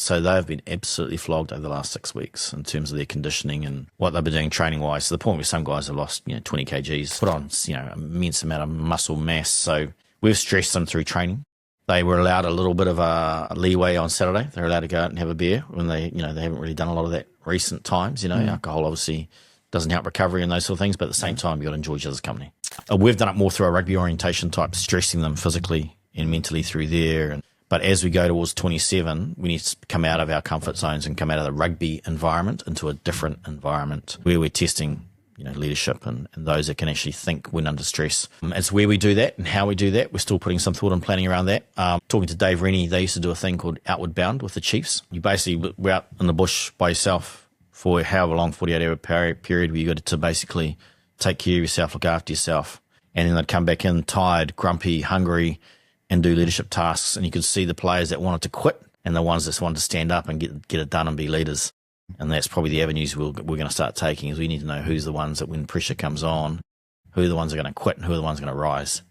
So they've been absolutely flogged over the last 6 weeks in terms of their conditioning and what they've been doing training wise, to the point where some guys have lost, 20 kgs, put on, immense amount of muscle mass. So we've stressed them through training. They were allowed a little bit of a leeway on Saturday. They're allowed to go out and have a beer when they haven't really done a lot of that recent times. Alcohol obviously doesn't help recovery and those sort of things, but at the same time, you've got to enjoy each other's company. We've done it more through a rugby orientation type, stressing them physically and mentally through there. But as we go towards 27, we need to come out of our comfort zones and come out of the rugby environment into a different environment where we're testing, leadership and those that can actually think when under stress. It's where we do that and how we do that. We're still putting some thought and planning around that. Talking to Dave Rennie, they used to do a thing called Outward Bound with the Chiefs. You basically were out in the bush by yourself for however long, 48-hour period, where you got to basically take care of yourself, look after yourself. And then they'd come back in tired, grumpy, hungry, and do leadership tasks. And you could see the players that wanted to quit and the ones that wanted to stand up and get it done and be leaders. And that's probably the avenues we're going to start taking, is we need to know who's the ones that when pressure comes on, who are the ones that are going to quit and who are the ones going to rise.